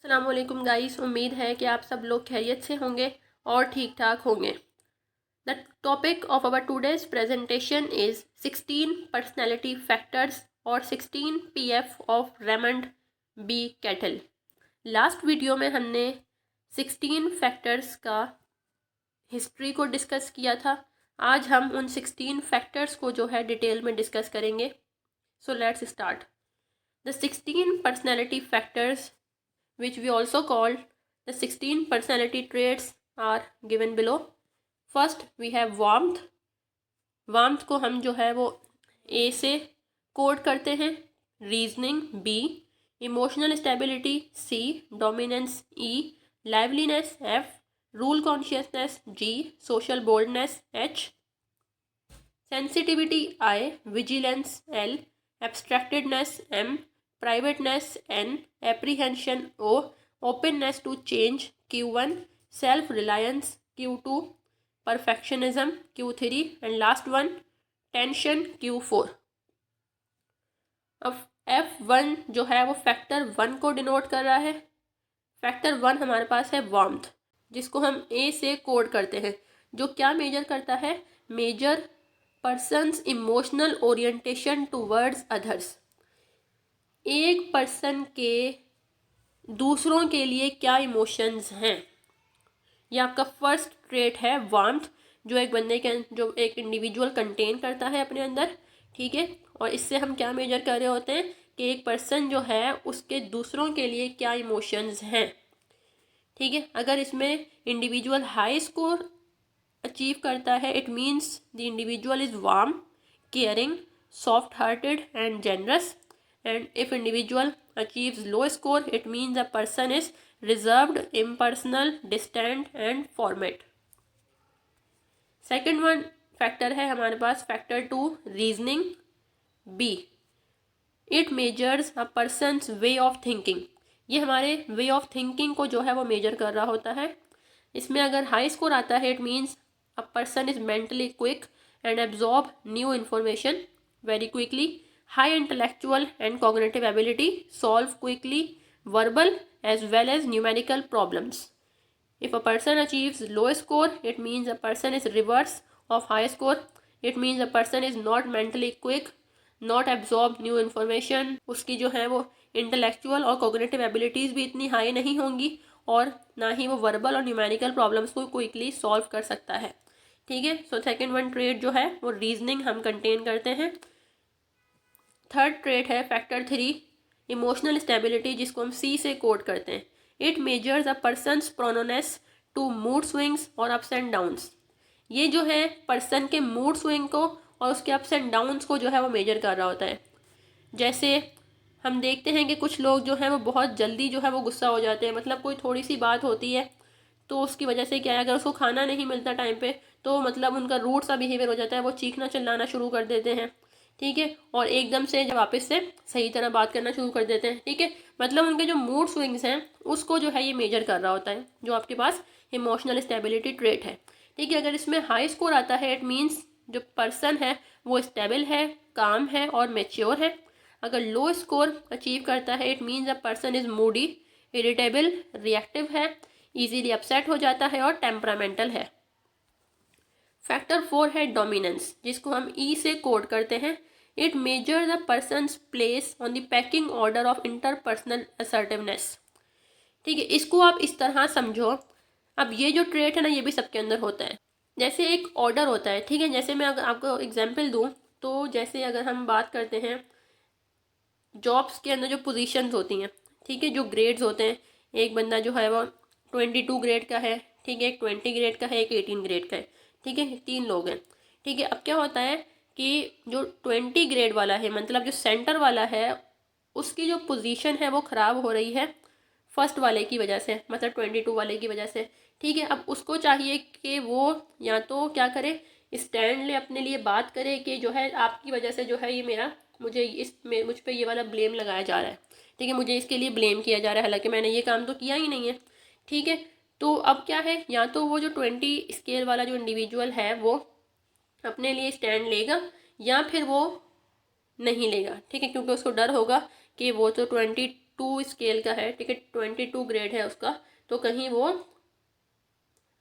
अस्सलाम वालेकुम गाइस, उम्मीद है कि आप सब लोग खैरियत से होंगे और ठीक ठाक होंगे। The topic of our today's presentation is 16 personality factors और 16 PF of Raymond B Cattell. Last video में हमने 16 फैक्टर्स का हिस्ट्री को डिस्कस किया था। आज हम उन 16 फैक्टर्स को जो है डिटेल में डिस्कस करेंगे। So let's start. The 16 personality factors which we also call the 16 personality traits are given below. First we have warmth. warmth को हम जो है वो A से कोड करते हैं, reasoning B, emotional stability C, dominance E, liveliness F, rule consciousness G, social boldness H, sensitivity I, vigilance L, एब्स्ट्रैक्टेडनेस M, privateness N, apprehension O, openness to change Q1, self-reliance Q2, perfectionism Q3 and last one tension Q4। अब F1 जो है वो factor 1 को denote कर रहा है। Factor 1 हमारे पास है वार्मथ, जिसको हम A से कोड करते हैं, जो क्या मेजर करता है, measure person's emotional orientation towards others. एक पर्सन के दूसरों के लिए क्या इमोशंस हैं, ये आपका फर्स्ट ट्रेट है वार्मथ, जो एक बंदे के जो एक इंडिविजुअल कंटेन करता है अपने अंदर। ठीक है, और इससे हम क्या मेजर कर रहे होते हैं कि एक पर्सन जो है उसके दूसरों के लिए क्या इमोशंस हैं। ठीक है, अगर इसमें इंडिविजुअल हाई स्कोर अचीव करता है, it means the individual is warm, caring, soft hearted and generous. And if individual achieves low score, it means a person is reserved, impersonal, distant and format। Second one factor है हमारे पास factor 2, reasoning B। It measures a person's way of thinking. ये हमारे वे of thinking को जो है वो major कर रहा होता है। इसमें अगर हाई स्कोर आता है, it means a person is mentally quick and absorb new information very quickly, high intellectual and cognitive ability, solve quickly verbal as well as numerical problems। If a person achieves low score, it means a person is reverse of high score। It means a person is not mentally quick, not absorb new information। उसकी जो है वो intellectual और cognitive abilities भी इतनी high नहीं होंगी और ना ही वो verbal और numerical problems को quickly solve कर सकता है। ठीक है, सो सेकेंड वन ट्रेट जो है वो रीजनिंग हम कंटेन करते हैं। थर्ड ट्रेट है फैक्टर 3, इमोशनल स्टेबिलिटी, जिसको हम C से कोड करते हैं। It measures a person's proneness to mood swings और अप्स एंड डाउन्स। ये जो है पर्सन के मूड स्विंग को और उसके अप्स एंड डाउन्स को जो है वो मेजर कर रहा होता है। जैसे हम देखते हैं कि कुछ लोग जो हैं वो बहुत जल्दी जो है वो गुस्सा हो जाते हैं, मतलब कोई थोड़ी सी बात होती है तो उसकी वजह से क्या है, अगर उसको खाना नहीं मिलता टाइम पे तो मतलब उनका रूड सा बिहेवियर हो जाता है, वो चीखना चिल्लाना शुरू कर देते हैं। ठीक है, और एकदम से जब वापस से सही तरह बात करना शुरू कर देते हैं। ठीक है, मतलब उनके जो मूड स्विंग्स हैं उसको जो है ये मेजर कर रहा होता है, जो आपके पास इमोशनल स्टेबिलिटी ट्रेट है। ठीक है, अगर इसमें हाई स्कोर आता है, इट मीन्स जो पर्सन है वो स्टेबल है, काम है और मेच्योर है। अगर लो स्कोर अचीव करता है, it means a person is Moody, irritable, reactive है, इजीली अपसेट हो जाता है और टेम्परामेंटल है। फैक्टर 4 है डोमिनेंस, जिसको हम E से कोड करते हैं। It measure the persons place on the packing order of interpersonal assertiveness. ठीक है, इसको आप इस तरह समझो। अब ये जो ट्रेट है ना, ये भी सबके अंदर होता है। जैसे एक ऑर्डर होता है, ठीक है, जैसे मैं अगर आपको एग्जाम्पल दूँ तो जैसे अगर हम बात करते हैं जॉब्स के अंदर जो पोजीशंस होती हैं, ठीक है, जो ग्रेड्स होते हैं, एक बंदा जो है वो 22 ग्रेड का है, ठीक है, एक 20 ग्रेड का है, एक 18 ग्रेड का है। ठीक है, 3 लोग हैं। ठीक है, अब क्या होता है कि जो 20 ग्रेड वाला है, मतलब जो सेंटर वाला है, उसकी जो पोजीशन है वो ख़राब हो रही है फर्स्ट वाले की वजह से, मतलब 22 वाले की वजह से। ठीक है, अब उसको चाहिए कि वो या तो क्या करे, स्टैंड ले, अपने लिए बात करे कि जो है आपकी वजह से जो है ये मेरा मुझ पे ये वाला ब्लेम लगाया जा रहा है। ठीक है, मुझे इसके लिए ब्लेम किया जा रहा है, हालांकि मैंने ये काम तो किया ही नहीं है। ठीक है, तो अब क्या है, या तो वो जो 20 स्केल वाला जो इंडिविजुअल है वो अपने लिए स्टैंड लेगा या फिर वो नहीं लेगा। ठीक है, क्योंकि उसको डर होगा कि वो तो 20 22 स्केल का है, ठीक है, 22 ग्रेड है उसका, तो कहीं वो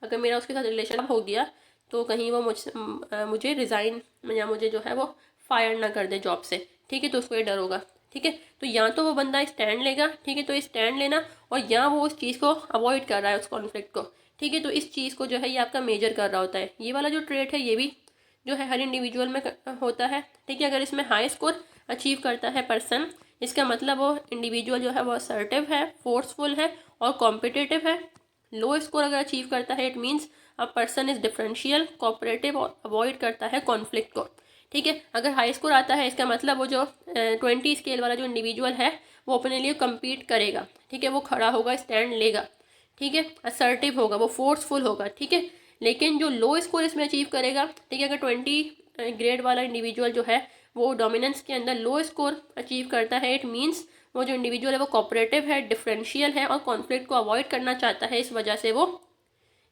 अगर मेरा उसके साथ रिलेशन हो गया तो कहीं वो मुझे रिज़ाइन या मुझे जो है वो फायर ना कर दे जॉब से, ठीक है, तो उसको ये डर होगा, ठीक है। तो या तो वो बंदा स्टैंड लेगा, ठीक है, तो स्टैंड लेना, और या वो उस चीज़ को अवॉइड कर रहा है, उस कॉन्फ्लिक्ट को, ठीक है, तो इस चीज़ को जो है ये आपका मेजर कर रहा होता है। ये वाला जो ट्रेट है ये भी जो है हर इंडिविजुअल में होता है, ठीक है। अगर इसमें हाई स्कोर अचीव करता है पर्सन, इसका मतलब वो इंडिविजुअल जो है वो असर्टिव है, फोर्सफुल है और कॉम्पिटिटिव है। लो स्कोर अगर अचीव करता है, it means a person is differential, cooperative और अवॉइड करता है कॉन्फ्लिक्ट को, ठीक है। अगर हाई स्कोर आता है, इसका मतलब वो जो 20 स्केल वाला जो इंडिविजुअल है वो अपने लिए कम्पीट करेगा, ठीक है, वो खड़ा होगा, स्टैंड लेगा, ठीक है, असर्टिव होगा, वो फोर्सफुल होगा, ठीक है। लेकिन जो लो स्कोर इसमें अचीव करेगा, ठीक है, अगर 20 ग्रेड वाला इंडिविजुअल जो है वो डोमिनेंस के अंदर लो स्कोर अचीव करता है, इट मीन्स वो जो इंडिविजुअल है वो कोऑपरेटिव है, डिफरेंशियल है और कॉन्फ्लिक्ट को अवॉइड करना चाहता है, इस वजह से वो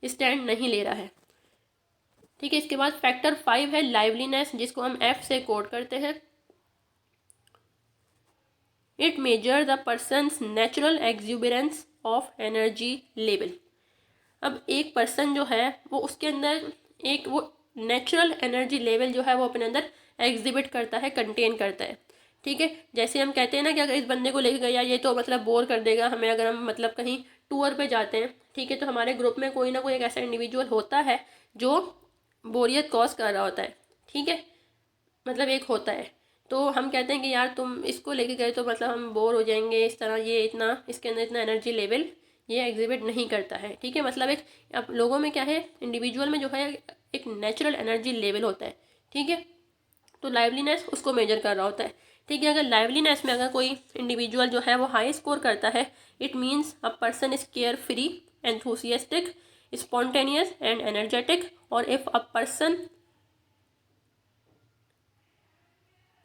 स्टैंड नहीं ले रहा है, ठीक है। इसके बाद फैक्टर 5 है लाइवलीनेस, जिसको हम F से कोड करते हैं। It measure the persons natural exuberance of energy level. अब एक पर्सन जो है वो उसके अंदर एक वो नेचुरल एनर्जी लेवल जो है वो अपने अंदर एग्जिबिट करता है, कंटेन करता है, ठीक है। जैसे हम कहते हैं ना कि अगर इस बंदे को लेके गया ये तो मतलब बोर कर देगा हमें, अगर हम मतलब कहीं टूर पे जाते हैं, ठीक है, तो हमारे ग्रुप में कोई ना कोई एक ऐसा इंडिविजुअल होता है जो बोरियत कॉज कर रहा होता है, ठीक है, मतलब एक होता है, तो हम कहते हैं कि यार तुम इसको लेके गए तो मतलब हम बोर हो जाएंगे, इस तरह ये इतना इसके अंदर इतना एनर्जी लेवल ये एग्जिबिट नहीं करता है, ठीक है। मतलब एक अब लोगों में क्या है, इंडिविजुअल में जो है एक नेचुरल एनर्जी लेवल होता है, ठीक है, तो लाइवलीनेस उसको मेजर कर रहा होता है, ठीक है। अगर लाइवलीनेस में अगर कोई इंडिविजुअल जो है वो हाई स्कोर करता है, it means a person is carefree, enthusiastic, spontaneous and energetic, और if a person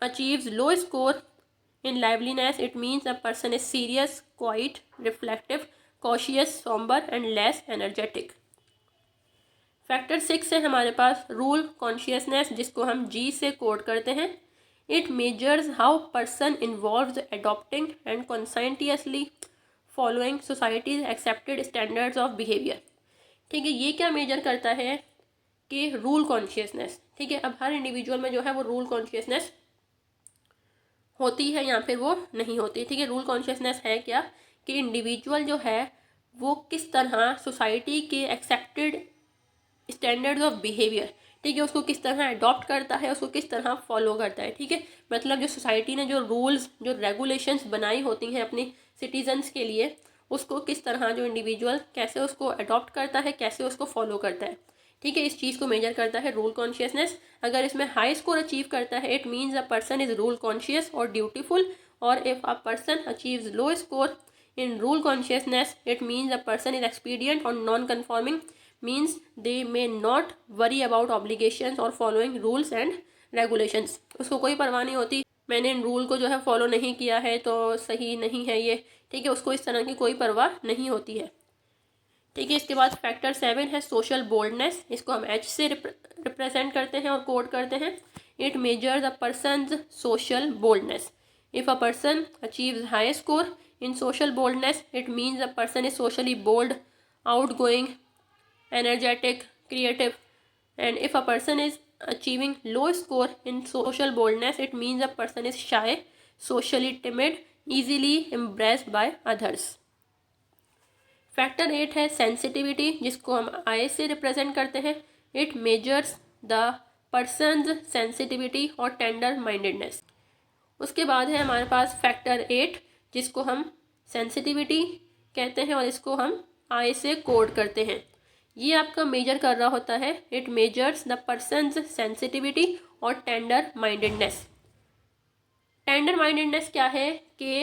achieves low score in liveliness, it means a person is serious, quiet, reflective, cautious, somber and less energetic. Factor 6 है हमारे पास rule consciousness, जिसको हम G से code करते हैं। It measures how person involves adopting and conscientiously following society's accepted standards of behaviour, ठीक है। ये क्या मेजर करता है कि रूल कॉन्शियसनेस, ठीक है। अब हर इंडिविजुअल में जो है वो रूल कॉन्शियसनेस होती है या फिर वो नहीं होती, ठीक है। रूल कॉन्शियसनेस है क्या कि इंडिविजुअल जो है वो किस तरह सोसाइटी के एक्सेप्टेड स्टैंडर्ड्स ऑफ बिहेवियर, ठीक है, उसको किस तरह अडॉप्ट करता है, उसको किस तरह फॉलो करता है, ठीक है। मतलब जो सोसाइटी ने जो रूल्स जो रेगुलेशंस बनाई होती हैं अपनी सिटीजन्स के लिए, उसको किस तरह जो इंडिविजुअल कैसे उसको अडॉप्ट करता है, कैसे उसको फॉलो करता है, ठीक है। इस चीज़ को मेजर करता है रूल कॉन्शियसनेस। अगर इसमें हाई स्कोर अचीव करता है, it means a person is rule conscious और ड्यूटीफुल, और if a person achieves low score in rule consciousness, it means a person is expedient or non-conforming, means they may not worry about obligations or following rules and regulations. उसको कोई परवाह नहीं होती मैंने in rule को जो है follow नहीं किया है तो सही नहीं है ये, ठीक है, उसको इस तरह की कोई परवाह नहीं होती है, ठीक है। इसके बाद फैक्टर 7 है सोशल बोल्डनेस, इसको हम H से रिप्रेजेंट करते हैं और कोड करते हैं। It measures a person's social boldness. If a person achieves high score in social boldness, it means a person is socially bold, outgoing, energetic, creative, and if a person is achieving low score in social boldness, it means a person is shy, socially timid, easily embraced by others. Factor 8 है sensitivity, जिसको हम I से represent करते हैं। It measures the person's sensitivity और tender mindedness. उसके बाद है हमारे पास फैक्टर 8, जिसको हम सेंसिटिविटी कहते हैं और इसको हम I से कोड करते हैं। ये आपका मेजर कर रहा होता है, it measures the person's sensitivity और टेंडर माइंडेडनेस। टेंडर माइंडेडनेस क्या है कि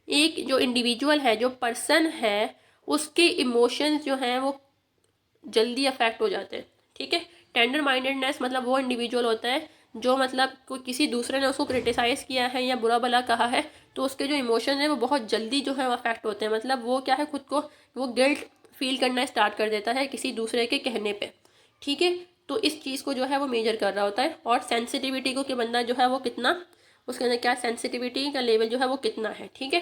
एक जो इंडिविजुअल है, जो पर्सन है, उसके इमोशंस जो हैं वो जल्दी अफेक्ट हो जाते हैं, ठीक है। टेंडर माइंडेडनेस मतलब वो इंडिविजुअल होता है जो मतलब कोई किसी दूसरे ने उसको क्रिटिसाइज़ किया है या बुरा भला कहा है तो उसके जो इमोशन है वो बहुत जल्दी जो है वो अफेक्ट होते हैं। मतलब वो क्या है, खुद को वो गिल्ट फील करना स्टार्ट कर देता है किसी दूसरे के कहने पे, ठीक है। तो इस चीज़ को जो है वो मेजर कर रहा होता है। और सेंसिटिविटी को कि बंदा जो है वो कितना, उसके अंदर क्या सेंसिटिविटी का लेवल जो है वो कितना है, ठीक है।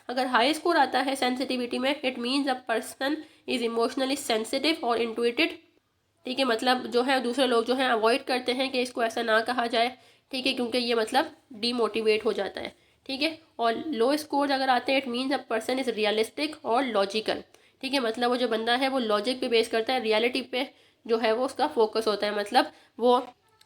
अगर हाई स्कोर आता है सेंसिटिविटी में, it means a person is emotionally sensitive और इंट्यूटिव। ठीक है, मतलब जो है दूसरे लोग जो है अवॉइड करते हैं कि इसको ऐसा ना कहा जाए। ठीक है, क्योंकि ये मतलब डीमोटिवेट हो जाता है। ठीक है, और लो स्कोर अगर आते हैं, it means a person is realistic और लॉजिकल। ठीक है, मतलब वो जो बंदा है वो लॉजिक पे बेस करता है, रियलिटी पे जो है वो उसका फोकस होता है। मतलब वो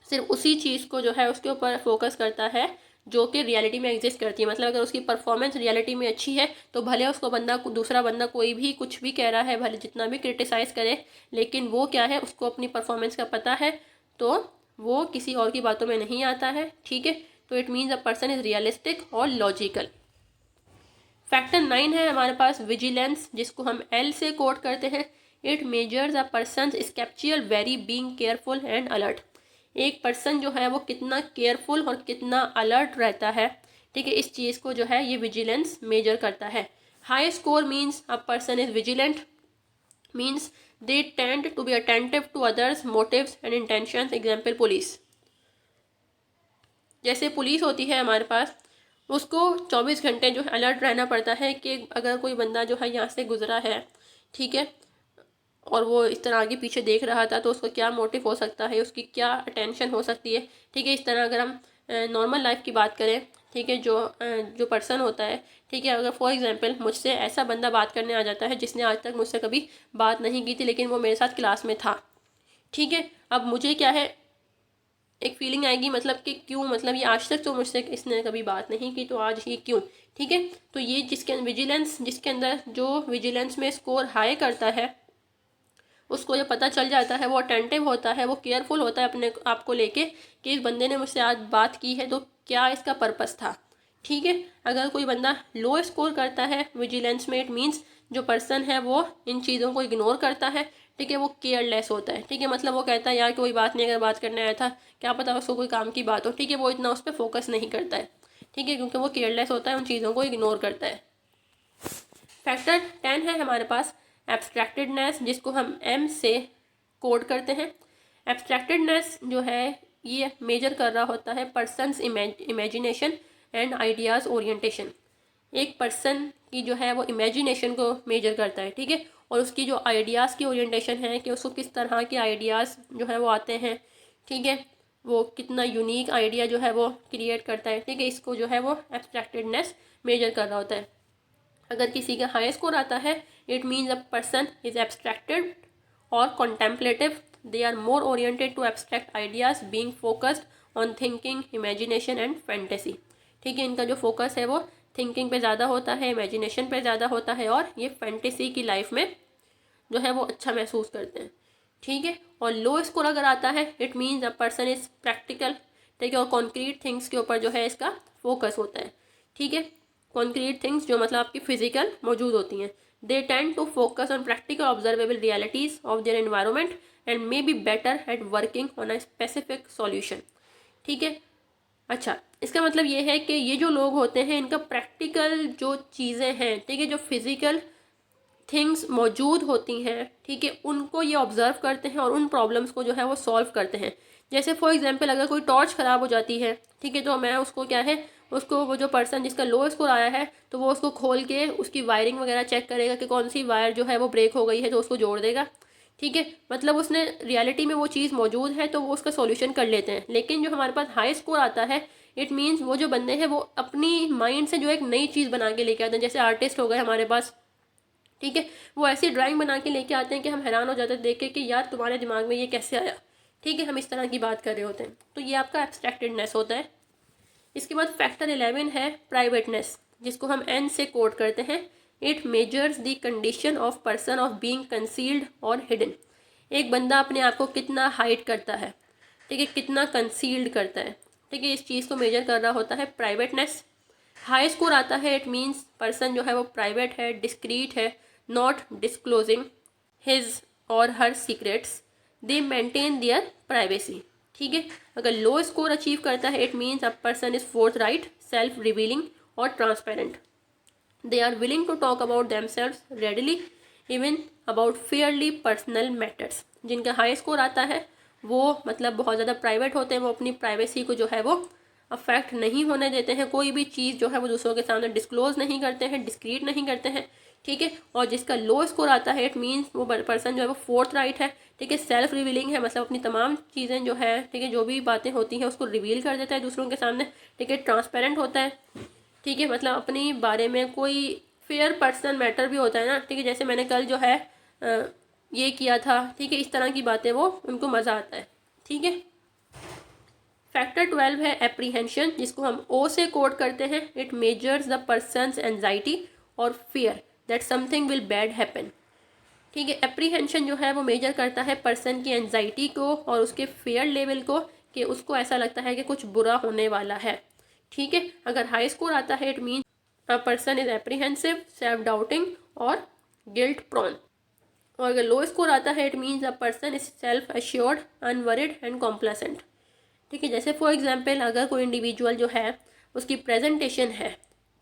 सिर्फ उसी चीज़ को जो है उसके ऊपर फोकस करता है जो कि रियलिटी में एग्जिस्ट करती है। मतलब अगर उसकी परफॉर्मेंस रियलिटी में अच्छी है तो भले उसको दूसरा बंदा कोई भी कुछ भी कह रहा है, भले जितना भी क्रिटिसाइज़ करे, लेकिन वो क्या है, उसको अपनी परफॉर्मेंस का पता है, तो वो किसी और की बातों में नहीं आता है। ठीक है, तो it means a person is realistic और लॉजिकल। फैक्टर 9 है हमारे पास विजिलेंस, जिसको हम एल से कोट करते हैं। इट मेजर्स अ पर्सन स्केप्चुअल very being careful and alert. एक पर्सन जो है वो कितना केयरफुल और कितना अलर्ट रहता है, ठीक है, इस चीज़ को जो है ये विजिलेंस मेजर करता है। High score means a person is vigilant, means they tend to be attentive to others motives and intentions. Example police, जैसे पुलिस होती है हमारे पास, उसको 24 घंटे जो है अलर्ट रहना पड़ता है कि अगर कोई बंदा जो है यहाँ से गुजरा है, ठीक है, और वो इस तरह आगे पीछे देख रहा था, तो उसका क्या मोटिव हो सकता है, उसकी क्या अटेंशन हो सकती है। ठीक है, इस तरह अगर हम नॉर्मल लाइफ की बात करें, ठीक है, जो पर्सन होता है, ठीक है, अगर फॉर एग्जांपल मुझसे ऐसा बंदा बात करने आ जाता है जिसने आज तक मुझसे कभी बात नहीं की थी, लेकिन वो मेरे साथ क्लास में था। ठीक है, अब मुझे क्या है, एक फीलिंग आएगी, मतलब कि क्यों, मतलब ये आज तक तो मुझसे इसने कभी बात नहीं की, तो आज ये क्यों। ठीक है, तो ये जिसके अंदर जो विजिलेंस में स्कोर हाई करता है, उसको जब पता चल जाता है, वो अटेंटिव होता है, वो केयरफुल होता है अपने आप को लेके कि इस बंदे ने मुझसे आज बात की है तो क्या इसका पर्पस था। ठीक है, अगर कोई बंदा लो स्कोर करता है विजिलेंस में, इट मीन्स जो पर्सन है वो इन चीज़ों को इग्नोर करता है। ठीक है, वो केयरलेस होता है। ठीक है, मतलब वो कहता है यार कोई बात नहीं, अगर बात करने आया था, क्या पता उसको कोई काम की बात हो। ठीक है, वो इतना उस पर फोकस नहीं करता है। ठीक है, क्योंकि वो केयरलेस होता है, उन चीज़ों को इग्नोर करता है। फैक्टर 10 है हमारे पास एब्स्ट्रैक्टेडनेस, जिसको हम एम से कोड करते हैं। एब्स्ट्रैक्टेडनेस जो है ये मेजर कर रहा होता है persons imagination and ideas orientation. एक पर्सन की जो है वो इमेजिनेशन को मेजर करता है। ठीक है, और उसकी जो आइडियाज़ की ओरिएंटेशन है कि उसको किस तरह के आइडियाज़ जो है वो आते हैं। ठीक है, वो कितना यूनिक आइडिया जो है वो क्रिएट करता है। ठीक है, इसको जो है वो एब्स्ट्रैक्टेडनेस मेजर कर रहा होता है। अगर किसी का हाई स्कोर आता है, it means a person is abstracted और contemplative, they are more oriented to abstract ideas, being focused on thinking, imagination and fantasy. ठीक है, इनका जो फोकस है वो थिंकिंग पे ज़्यादा होता है, इमेजिनेशन पे ज़्यादा होता है, और ये फैंटेसी की लाइफ में जो है वो अच्छा महसूस करते हैं। ठीक है, और लो स्कोर अगर आता है, it means a person is practical. ठीक है, और कॉन्क्रीट थिंग्स के ऊपर जो है इसका फोकस होता है। ठीक है, कॉन्क्रीट थिंग्स जो मतलब आपकी फिजिकल मौजूद होती हैं। They tend to focus on practical observable realities of their environment and may be better at working on a specific solution. ठीक है, अच्छा, इसका मतलब ये है कि ये जो लोग होते हैं इनका प्रैक्टिकल जो चीज़ें हैं, ठीक है, जो फिजिकल थिंग्स मौजूद होती हैं, ठीक है, उनको ये ऑब्जर्व करते हैं और उन प्रॉब्लम्स को जो है वो सॉल्व करते हैं। जैसे फॉर एग्जांपल अगर कोई टॉर्च ख़राब हो जाती है, ठीक है, तो मैं उसको क्या है, उसको वो जो पर्सन जिसका लो स्कोर आया है, तो वो उसको खोल के उसकी वायरिंग वगैरह चेक करेगा कि कौन सी वायर जो है वो ब्रेक हो गई है, तो उसको जोड़ देगा। ठीक है, मतलब उसने रियलिटी में वो चीज़ मौजूद है तो वो उसका सॉल्यूशन कर लेते हैं। लेकिन जो हमारे पास हाई स्कोर आता है, इट मीन्स वो जो बंदे हैं वो अपनी माइंड से जो एक नई चीज़ बना के लेके आते हैं। जैसे आर्टिस्ट हो गए हमारे पास, ठीक है, वो ऐसी ड्राइंग बना के लेके आते हैं कि हम हैरान हो जाते हैं देख के कि यार तुम्हारे दिमाग में ये कैसे आया। ठीक है, हम इस तरह की बात कर रहे होते हैं, तो ये आपका एब्स्ट्रैक्टेडनेस होता है। इसके बाद फैक्टर 11 है प्राइवेटनेस, जिसको हम एन से कोड करते हैं। It measures the condition of person of being concealed और हिडन। एक बंदा अपने आप को कितना हाइड करता है, ठीक है, कितना कंसील्ड करता है। ठीक है, इस चीज़ को मेजर कर रहा होता है प्राइवेटनेस। हाई स्कोर आता है, इट मीन्स पर्सन जो है वो प्राइवेट है, डिस्क्रीट है, नॉट डिस्क्लोजिंग हिज और her secrets, they maintain their privacy. ठीक है, अगर लो स्कोर अचीव करता है, it means a person is forthright, self revealing और transparent, they are willing to talk about themselves readily, even about fairly personal matters. जिनका high score आता है वो मतलब बहुत ज़्यादा प्राइवेट होते हैं, वो अपनी प्राइवेसी को जो है वो अफेक्ट नहीं होने देते हैं, कोई भी चीज़ जो है वो दूसरों के सामने डिस्क्लोज नहीं करते हैं, डिस्क्रीट नहीं करते हैं, ठीक है। और जिसका लो स्कोर आता है इट मीन्स वो पर्सन जो है वो फोर्थ राइट है, ठीक है। सेल्फ रिवीलिंग है, मतलब अपनी तमाम चीज़ें जो है, ठीक है, जो भी बातें होती हैं उसको रिवील कर देता है दूसरों के सामने, ठीक है। ट्रांसपेरेंट होता है, ठीक है, मतलब अपनी बारे में कोई फेयर पर्सन मैटर भी होता है ना, ठीक है, जैसे मैंने कल जो है ये किया था, ठीक है, इस तरह की बातें वो उनको मज़ा आता है, ठीक है। फैक्टर 12 है एप्रीहेंशन, जिसको हम ओ से कोड करते हैं। It measures the person's anxiety और fear that something will bad happen, ठीक है। एप्रीहेंशन जो है वो मेजर करता है पर्सन की एंजाइटी को और उसके फेयर लेवल को, कि उसको ऐसा लगता है कि कुछ बुरा होने वाला है, ठीक है। अगर हाई स्कोर आता है it means a person is apprehensive, self doubting और गिल्ट प्रोन। और अगर लो स्कोर आता है it means a person is self assured, unworried and complacent, ठीक है। जैसे फॉर एग्जांपल अगर कोई इंडिविजुअल जो है उसकी प्रेजेंटेशन है,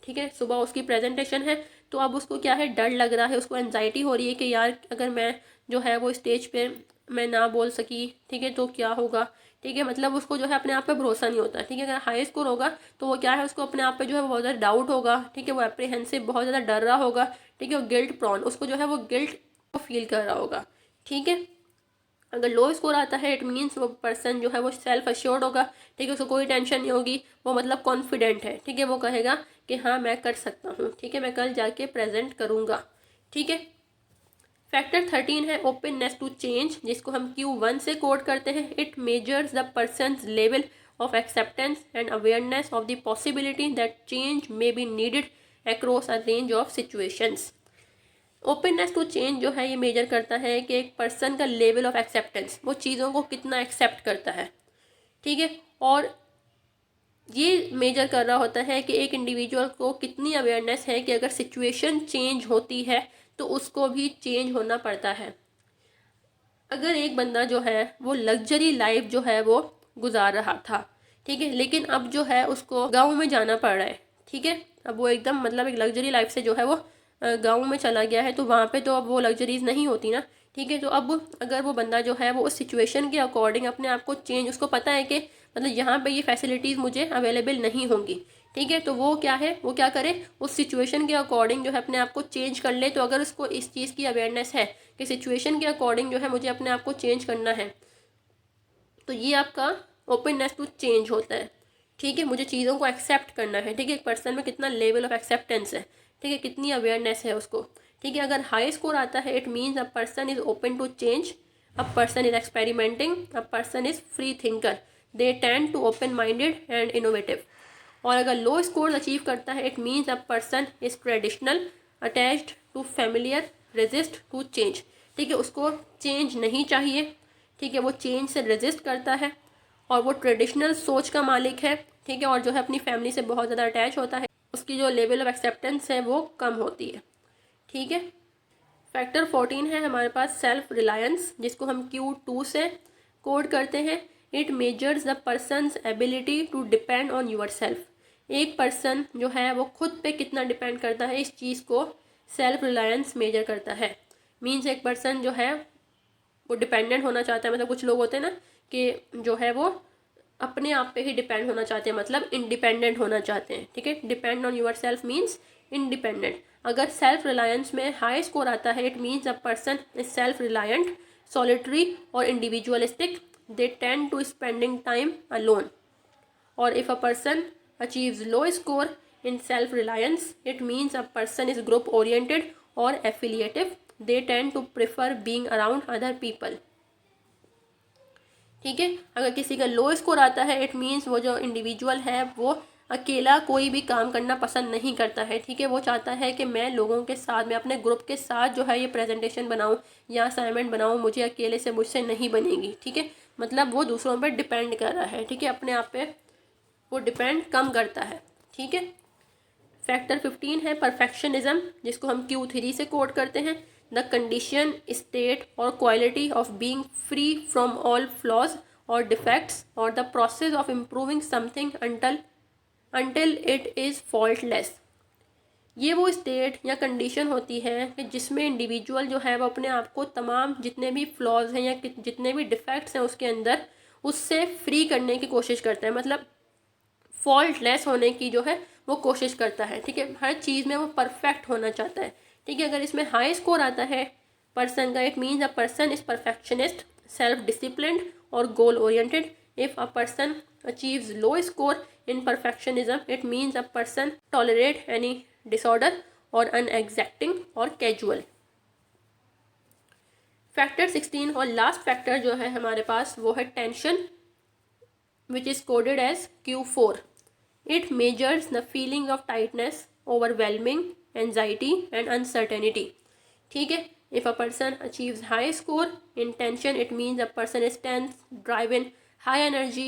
ठीक है, सुबह उसकी प्रेजेंटेशन है, तो अब उसको क्या है, डर लग रहा है, उसको एंजाइटी हो रही है कि यार अगर मैं जो है वो स्टेज पे मैं ना बोल सकी, ठीक है, तो क्या होगा, ठीक है। मतलब उसको जो है अपने आप पे भरोसा नहीं होता, ठीक है। अगर हाई स्कोर होगा तो वो क्या है, उसको अपने आप पे जो है वो बहुत ज़्यादा डाउट होगा, ठीक है, वो एप्रीहेंसिव, बहुत ज़्यादा डर रहा होगा, ठीक है। वो गिल्ट प्रॉन, उसको जो है वो गिल्ट को फील कर रहा होगा, ठीक है। अगर लो स्कोर आता है इट मीन्स वो पर्सन जो है वो सेल्फ अश्योर्ड होगा, ठीक है, उसको कोई टेंशन नहीं होगी, वो मतलब कॉन्फिडेंट है, ठीक है, वो कहेगा कि हाँ मैं कर सकता हूँ, ठीक है, मैं कल जाके प्रेजेंट करूँगा, ठीक है। फैक्टर 13 है ओपननेस टू चेंज, जिसको हम Q1 से कोड करते हैं। It measures the person's level of acceptance and awareness of the possibility that change may be needed across a range of situations. Openness to change जो है ये major करता है कि एक पर्सन का लेवल ऑफ एक्सेप्टेंस, वो चीज़ों को कितना एक्सेप्ट करता है, ठीक है। और ये मेजर कर रहा होता है कि एक इंडिविजुअल को कितनी अवेयरनेस है कि अगर सिचुएशन चेंज होती है तो उसको भी चेंज होना पड़ता है। अगर एक बंदा जो है वो लग्जरी लाइफ जो है वो गुजार रहा था, ठीक है, लेकिन अब जो है उसको गाँव में जाना पड़ रहा है, ठीक है, अब वो एकदम मतलब एक लग्जरी लाइफ से जो है वो गाँव में चला गया है, तो वहाँ पे तो अब वो लग्जरीज नहीं होती ना, ठीक है। तो अब अगर वो बंदा जो है वो उस सिचुएशन के अकॉर्डिंग अपने आप को चेंज, उसको पता है कि मतलब यहाँ पे ये फैसिलिटीज़ मुझे अवेलेबल नहीं होंगी, ठीक है, तो वो क्या है, वो क्या करे, उस सिचुएशन के अकॉर्डिंग जो है अपने आप को चेंज कर ले। तो अगर उसको इस चीज़ की अवेयरनेस है कि सिचुएशन के अकॉर्डिंग जो है मुझे अपने आप को चेंज करना है, तो ये आपका ओपननेस टू चेंज होता है, ठीक है। मुझे चीज़ों को एक्सेप्ट करना है, ठीक है, एक पर्सन में कितना लेवल ऑफ एक्सेप्टेंस है, ठीक है, कितनी अवेयरनेस है उसको, ठीक है। अगर हाई स्कोर आता है it means a person is open to change, a person is experimenting, a person is free thinker, they tend to open minded and innovative. और अगर लो स्कोर अचीव करता है it means a person is traditional, attached to familiar, resist to change, ठीक है, उसको change नहीं चाहिए, ठीक है, वो चेंज से रेजिस्ट करता है और वो ट्रेडिशनल सोच का मालिक है, ठीक है, और जो है अपनी फैमिली से बहुत ज़्यादा अटैच होता है, उसकी जो लेवल ऑफ एक्सेप्टेंस है वो कम होती है, ठीक है। फैक्टर 14 है हमारे पास सेल्फ रिलायंस, जिसको हम Q2 से कोड करते हैं। It measures the person's ability to depend on your self. एक पर्सन जो है वो खुद पे कितना डिपेंड करता है, इस चीज़ को सेल्फ रिलायंस मेजर करता है। मीन्स एक पर्सन जो है वो डिपेंडेंट होना चाहता है, मतलब कुछ लोग होते हैं ना कि जो है वो अपने आप पे ही डिपेंड होना चाहते हैं, मतलब इंडिपेंडेंट होना चाहते हैं, ठीक है। Depend on your self means independent. अगर सेल्फ रिलायंस में हाई स्कोर आता है it means a person is self reliant, solitary और individualistic, they tend to spending time alone. और if a person achieves low score in self-reliance, it means a person is group oriented or affiliative, they tend to prefer being around other people, ठीक है। अगर किसी का लो score आता है it means वो जो इंडिविजुअल है वो अकेला कोई भी काम करना पसंद नहीं करता है, ठीक है, वो चाहता है कि मैं लोगों के साथ, मैं अपने ग्रुप के साथ जो है ये प्रेजेंटेशन बनाऊं या असाइनमेंट बनाऊं, मुझे अकेले से मुझसे नहीं बनेगी, ठीक है, मतलब वो दूसरों पर डिपेंड कर रहा है, ठीक है, अपने आप पे वो डिपेंड कम करता है, ठीक है। फैक्टर 15 है परफेक्शनिज्म, जिसको हम Q3 से कोड करते हैं। द कंडीशन, स्टेट और quality of being free from all flaws और डिफेक्ट्स और the process of improving something until it is faultless. ये वो स्टेट या कंडीशन होती है कि जिसमें इंडिविजुअल जो है वो अपने आप को तमाम जितने भी फ्लॉज हैं या जितने भी डिफेक्ट्स हैं उसके अंदर, उससे फ्री करने की कोशिश करता है, मतलब फॉल्टलेस होने की जो है वो कोशिश करता है, ठीक है, हर चीज़ में वो परफेक्ट होना चाहता है, ठीक है। अगर इसमें हाई स्कोर आता है पर्सन का, it means a person is perfectionist, self disciplined और goal oriented. If a person achieves low score in perfectionism, it means a person tolerate any disorder और अनएग्जैक्टिंग और कैजुअल। फैक्टर 16 और last factor जो है हमारे पास वो है tension, which is coded as Q4. It measures the feeling of tightness, overwhelming anxiety and uncertainty. ठीक है, if a person achieves high score in tension, it means a person is tense, driven, high energy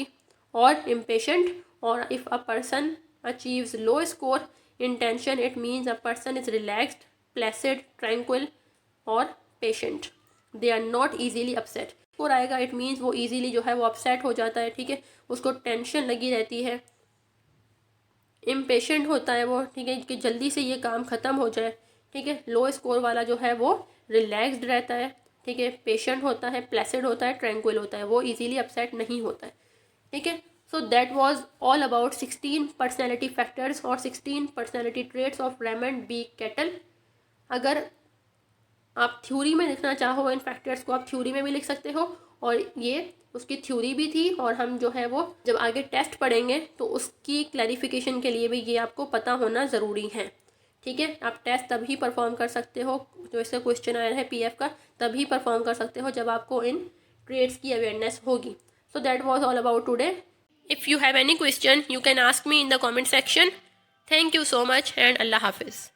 or impatient. Or if a person achieves low score in tension, it means a person is relaxed, placid, tranquil or patient. They are not easily upset. Score आएगा it means वो easily जो है वो upset हो जाता है, ठीक है, उसको टेंशन लगी रहती है, इम्पेशेंट होता है वो, ठीक है, कि जल्दी से ये काम ख़त्म हो जाए, ठीक है। लो स्कोर वाला जो है वो रिलैक्स्ड रहता है, ठीक है, पेशेंट होता है, प्लेसिड होता है, ट्रैंक्विल होता है, वो इजीली अपसेट नहीं होता है, ठीक है। So that was all about 16 personality factors और 16 personality traits of Raymond B Cattell. अगर आप थ्योरी में लिखना चाहो इन फैक्टर्स को, आप थ्योरी में भी लिख सकते हो, और ये उसकी थ्योरी भी थी, और हम जो है वो जब आगे टेस्ट पढ़ेंगे तो उसकी क्लैरिफिकेशन के लिए भी ये आपको पता होना ज़रूरी है, ठीक है। आप टेस्ट तभी परफॉर्म कर सकते हो, जो इसका क्वेश्चन आया है PF का, तभी परफॉर्म कर सकते हो जब आपको इन ट्रेड्स की अवेयरनेस होगी। So that was all about today. If you have any question you can ask me in the comment section. Thank you so much and अल्लाह हाफिज़।